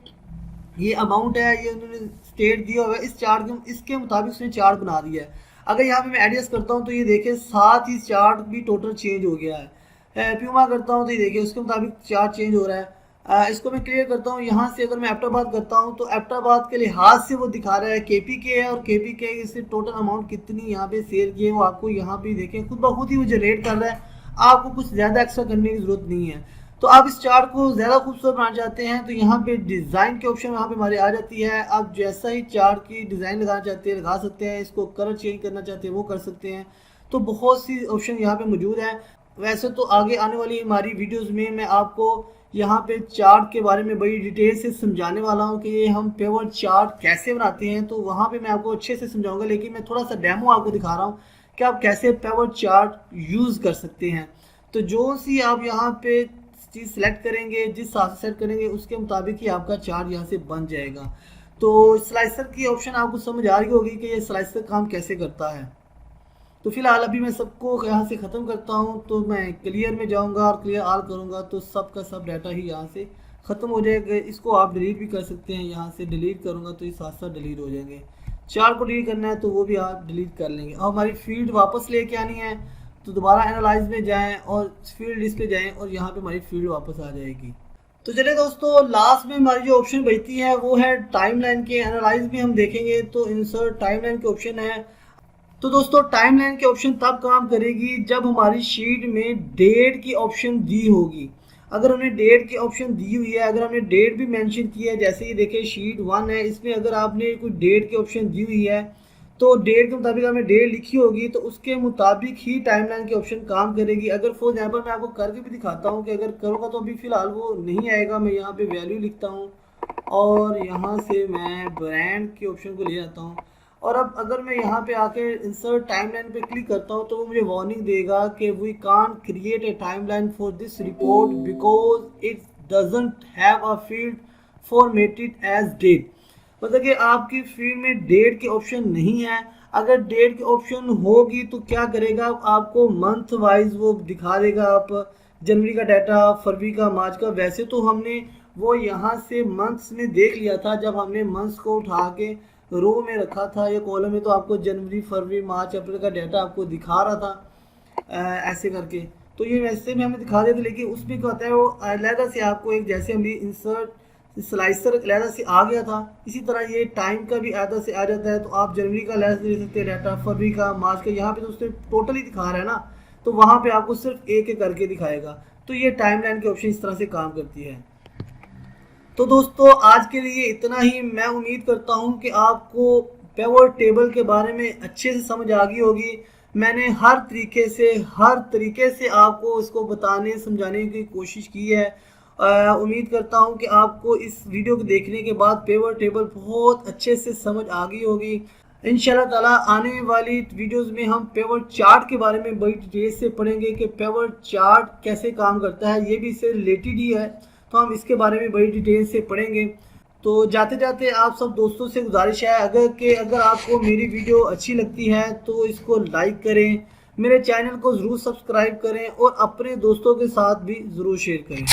ये अमाउंट है, ये उन्होंने स्टेट दिया हुआ है, इस चार्ट के इसके मुताबिक उसने चार्ट बना दिया है। अगर यहाँ पे मैं एडजस्ट करता हूँ तो ये देखिए साथ ही चार्ट भी टोटल चेंज हो गया है। प्यूमा करता हूँ तो ये देखिए उसके मुताबिक चार्ट चेंज हो रहा है। इसको मैं क्लियर करता हूँ। यहाँ से अगर मैं एबटाबाद करता हूँ तो एबटाबाद के लिहाज से वो दिखा रहा है KPK है, और KPK इससे टोटल अमाउंट कितनी यहाँ पे सेल की है वो आपको यहाँ पे देखें खुद ब खुद ही वो जनरेट कर रहा है। आपको कुछ ज़्यादा एक्स्ट्रा करने की ज़रूरत नहीं है। तो आप इस चार्ट को ज़्यादा खूबसूरत बनाना चाहते हैं तो यहाँ पे डिज़ाइन के ऑप्शन यहाँ पे हमारे आ जाती है। आप जैसा ही चार्ट की डिज़ाइन लगाना चाहते हैं लगा सकते हैं, इसको कलर चेंज करना चाहते हैं वो कर सकते हैं। तो बहुत सी ऑप्शन यहाँ पे मौजूद है। वैसे तो आगे आने वाली हमारी वीडियोस में मैं आपको यहाँ पे चार्ट के बारे में बड़ी डिटेल से समझाने वाला हूँ कि ये हम पेवर्ट चार्ट कैसे बनाते हैं, तो वहाँ पे मैं आपको अच्छे से समझाऊंगा। लेकिन मैं थोड़ा सा डेमो आपको दिखा रहा हूँ कि आप कैसे पेवर्ट चार्ट यूज़ कर सकते हैं। तो जो सी आप यहाँ पे चीज़ सेलेक्ट करेंगे, जिस हिसाब से सेलेक्ट करेंगे उसके मुताबिक ही आपका चार्ट यहाँ से बन जाएगा। तो स्लाइसर की ऑप्शन आपको समझ आ रही होगी कि ये स्लाइसर काम कैसे करता है। तो फिलहाल अभी मैं सबको यहाँ से ख़त्म करता हूँ, तो मैं क्लियर में जाऊँगा और क्लियर ऑल करूँगा तो सब का सब डाटा ही यहाँ से ख़त्म हो जाएगा। इसको आप डिलीट भी कर सकते हैं, यहाँ से डिलीट करूँगा तो ये साथ साथ डिलीट हो जाएंगे। चार्ट को डिलीट करना है तो वो भी आप डिलीट कर लेंगे। और हमारी फील्ड वापस लेके आनी है तो दोबारा एनालाइज में जाएं और फील्ड लिस्ट पे जाएं और यहाँ पे हमारी फील्ड वापस आ जाएगी। तो चलिए दोस्तों, लास्ट में हमारी जो ऑप्शन बचती है वो है टाइमलाइन के। एनालाइज में हम देखेंगे तो इंसर्ट टाइमलाइन के ऑप्शन है। तो दोस्तों टाइमलाइन के ऑप्शन तब काम करेगी जब हमारी शीट में डेट की ऑप्शन दी होगी। अगर हमने डेट की ऑप्शन दी हुई है, अगर हमने डेट भी मेंशन की है, जैसे ये देखिए शीट 1 है, इसमें अगर आपने कोई डेट की ऑप्शन दी हुई है तो डेट के मुताबिक हमें डेट लिखी होगी तो उसके मुताबिक ही टाइमलाइन की ऑप्शन काम करेगी। अगर फॉर एग्जांपल मैं आपको करके भी दिखाता हूँ कि अगर करूँगा तो अभी फ़िलहाल वो नहीं आएगा। मैं यहाँ पे वैल्यू लिखता हूँ और यहाँ से मैं ब्रांड के ऑप्शन को ले आता हूँ। और अब अगर मैं यहाँ पे आके इंसर्ट टाइमलाइन पे क्लिक करता हूँ तो वो मुझे वार्निंग देगा कि we can't create a timeline for this report because it doesn't have a field formatted as date. मतलब कि आपकी फील्ड में डेट के ऑप्शन नहीं है। अगर डेट के ऑप्शन होगी तो क्या करेगा, आपको मंथ वाइज वो दिखा देगा। आप जनवरी का डाटा, फरवरी का, मार्च का। वैसे तो हमने वो यहाँ से मंथ्स में देख लिया था, जब हमने मंथ्स को उठा के रो में रखा था या कॉलम में, तो आपको जनवरी, फरवरी, मार्च, अप्रैल का डाटा आपको दिखा रहा था ऐसे करके। तो ये वैसे में हमें दिखा देते, लेकिन उसमें क्या होता है वो अलहदा से आपको एक, जैसे हम इंसर्ट स्लाइसर अलहदा से आ गया था, इसी तरह ये टाइम का भी अलहदा से आ जाता है। तो आप जनवरी का अलहदा से ले सकते हैं डाटा, फरवरी का, मार्च का। यहाँ पे तो उसने टोटली दिखा रहा है ना, तो वहाँ पे आपको सिर्फ एक एक करके दिखाएगा। तो ये टाइमलाइन के ऑप्शन इस तरह से काम करती है। तो दोस्तों आज के लिए इतना ही। मैं उम्मीद करता हूँ कि आपको पेवर्ट टेबल के बारे में अच्छे से समझ आ गई होगी। मैंने हर तरीके से आपको इसको बताने समझाने की कोशिश की है। उम्मीद करता हूं कि आपको इस वीडियो को देखने के बाद पेवर्ट टेबल बहुत अच्छे से समझ आ गई होगी। इंशाल्लाह ताला आने वाली वीडियोस में हम पेवर्ट चार्ट के बारे में बड़ी डिटेल से पढ़ेंगे कि पेवर्ट चार्ट कैसे काम करता है। ये भी इससे रिलेटेड ही है, तो हम इसके बारे में बड़ी डिटेल से पढ़ेंगे। तो जाते जाते आप सब दोस्तों से गुजारिश है अगर आपको मेरी वीडियो अच्छी लगती है तो इसको लाइक करें, मेरे चैनल को ज़रूर सब्सक्राइब करें और अपने दोस्तों के साथ भी ज़रूर शेयर करें।